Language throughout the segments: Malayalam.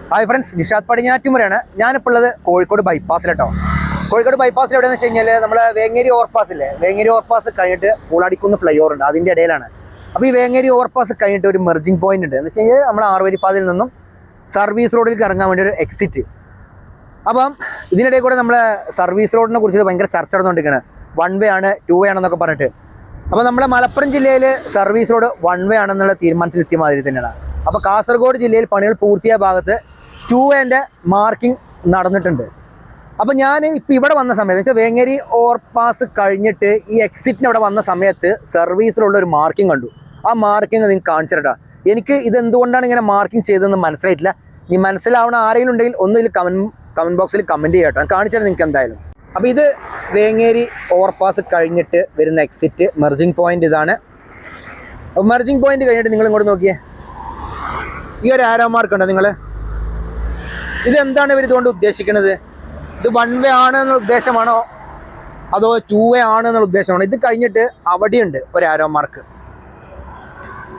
Hi friends, Nishad പടിഞ്ഞാറ്റുമുറയാണ്. ഞാനിപ്പോൾ ഉള്ളത് കോഴിക്കോട് ബൈപ്പാസിലെട്ടോ. കോഴിക്കോട് ബൈപ്പാസിൽ എവിടെയെന്ന് വെച്ച് കഴിഞ്ഞാൽ നമ്മളെ വേങ്ങേരി ഓവർപാസ് ഇല്ലേ, വേങ്ങേരി ഓവർപാസ് കഴിഞ്ഞിട്ട് പൂളാടിക്കുന്ന് ഫ്ലൈ ഓവർ ഉണ്ട്, അതിൻ്റെ ഇടയിലാണ്. അപ്പോൾ ഈ വേങ്ങേരി ഓവർപാസ് കഴിഞ്ഞിട്ട് ഒരു മെർജിങ് പോയിന്റ് ഉണ്ട്. എന്ന് വെച്ച് കഴിഞ്ഞാൽ നമ്മൾ ആറുവരിപ്പാതയിൽ നിന്നും സർവീസ് റോഡിലേക്ക് ഇറങ്ങാൻ വേണ്ടി ഒരു എക്സിറ്റ്. അപ്പം ഇതിനിടയിൽ കൂടെ നമ്മളെ സർവീസ് റോഡിനെ കുറിച്ച് ഭയങ്കര ചർച്ച നടന്നുകൊണ്ടിരിക്കുകയാണ്. 1 വേ ആണ്, 2 വേ ആണെന്നൊക്കെ പറഞ്ഞിട്ട്. അപ്പോൾ നമ്മളെ മലപ്പുറം ജില്ലയിൽ സർവീസ് റോഡ് 1 വേ ആണെന്നുള്ള തീരുമാനത്തിലെത്തിയ മാതിരി തന്നെയാണ്. അപ്പോൾ കാസർഗോഡ് ജില്ലയിൽ പണികൾ പൂർത്തിയായ ഭാഗത്ത് 2 വേൻ്റെ മാർക്കിംഗ് നടന്നിട്ടുണ്ട്. അപ്പോൾ ഞാൻ ഇപ്പോൾ ഇവിടെ വന്ന സമയത്ത് വെച്ചാൽ വേങ്ങേരി ഓവർപാസ് കഴിഞ്ഞിട്ട് ഈ എക്സിറ്റിന് അവിടെ വന്ന സമയത്ത് സർവീസിലുള്ള ഒരു മാർക്കിംഗ് കണ്ടു. ആ മാർക്കിംഗ് നിങ്ങൾക്ക് കാണിച്ചു തരാം. എനിക്ക് ഇതെന്തുകൊണ്ടാണ് ഇങ്ങനെ മാർക്കിംഗ് ചെയ്തതെന്ന് മനസ്സിലായിട്ടില്ല. ഇനി മനസ്സിലാവണ ആരെങ്കിലും ഉണ്ടെങ്കിൽ ഒന്ന് ഇതിൽ കമൻറ്റ് ബോക്സിൽ കമൻറ്റ് ചെയ്യട്ടോ, ഞാൻ കാണിച്ചു തരാം നിങ്ങൾക്ക് എന്തായാലും. അപ്പോൾ ഇത് വേങ്ങേരി ഓവർപാസ് കഴിഞ്ഞിട്ട് വരുന്ന എക്സിറ്റ് മെർജിങ് പോയിന്റ് ഇതാണ്. അപ്പോൾ മെർജിങ് പോയിന്റ് കഴിഞ്ഞിട്ട് നിങ്ങൾ ഇങ്ങോട്ട് നോക്കിയേ, ഈ ഒരു ആരോ മാർക്ക് ഉണ്ടോ നിങ്ങൾ? ഇതെന്താണ് ഇവർ ഇതുകൊണ്ട് ഉദ്ദേശിക്കുന്നത്? ഇത് 1 വേ ആണ് എന്നുള്ള ഉദ്ദേശമാണോ അതോ 2 വേ ആണ് എന്നുള്ള ഉദ്ദേശമാണോ? ഇത് കഴിഞ്ഞിട്ട് അവിടെയുണ്ട് ഒരു ആരോ മാർക്ക്,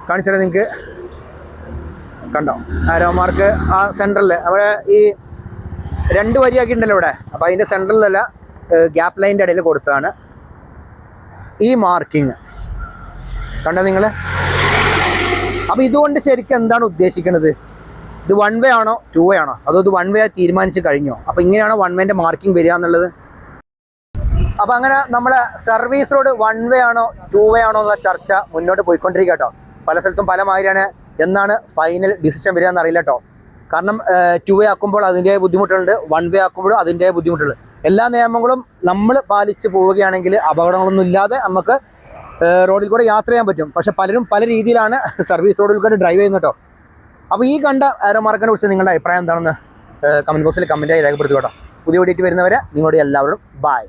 കാണിച്ചാൽ നിങ്ങൾക്ക് കണ്ടോ? ആരോ മാർക്ക് ആ സെൻറ്ററിൽ അവിടെ ഈ 2 വരിയാക്കിയിട്ടുണ്ടല്ലോ ഇവിടെ. അപ്പോൾ അതിൻ്റെ സെൻറ്ററിലല്ല, ഗ്യാപ്പ് ലൈൻ്റെ ഇടയിൽ കൊടുത്തതാണ് ഈ മാർക്കിങ്, കണ്ടോ നിങ്ങൾ? അപ്പോൾ ഇതുകൊണ്ട് ശരിക്കും എന്താണ് ഉദ്ദേശിക്കുന്നത്? ഇത് 1 വേ ആണോ 2 വേ ആണോ അതോ ഇത് 1 വേ തീരുമാനിച്ച് കഴിഞ്ഞോ? അപ്പോൾ ഇങ്ങനെയാണോ 1 വേൻ്റെ മാർക്കിംഗ് വരിക എന്നുള്ളത്? അപ്പോൾ അങ്ങനെ നമ്മളെ സർവീസ് റോഡ് 1 വേ ആണോ 2 വേ ആണോ എന്നുള്ള ചർച്ച മുന്നോട്ട് പോയിക്കൊണ്ടിരിക്കുക കേട്ടോ. പല സ്ഥലത്തും പല മാതിരിയാണ്. എന്നാണ് ഫൈനൽ ഡിസിഷൻ വരിക എന്നറിയില്ല കേട്ടോ. കാരണം 2 വേ ആക്കുമ്പോൾ അതിൻ്റെ ബുദ്ധിമുട്ടുണ്ട്, 1 വേ ആക്കുമ്പോഴും അതിൻ്റെ ബുദ്ധിമുട്ടുണ്ട്. എല്ലാ നിയമങ്ങളും നമ്മൾ പാലിച്ച് പോവുകയാണെങ്കിൽ അപകടങ്ങളൊന്നും ഇല്ലാതെ നമുക്ക് റോഡിൽ കൂടെ യാത്ര ചെയ്യാൻ പറ്റും. പക്ഷെ പലരും പല രീതിയിലാണ് സർവീസ് റോഡിൽ കൂടെ ഡ്രൈവ് ചെയ്യുന്നത് കേട്ടോ. അപ്പോൾ ഈ കണ്ട ആരോ മാർക്കിനെ കുറിച്ച് നിങ്ങളുടെ അഭിപ്രായം എന്താണെന്ന് കമൻറ്റ് ബോക്സിൽ കമൻറ്റായി രേഖപ്പെടുത്തുക കേട്ടോ. പുതിയ വീഡിയോ വരുന്നവരെ നിങ്ങളുടെ എല്ലാവരും ബൈ.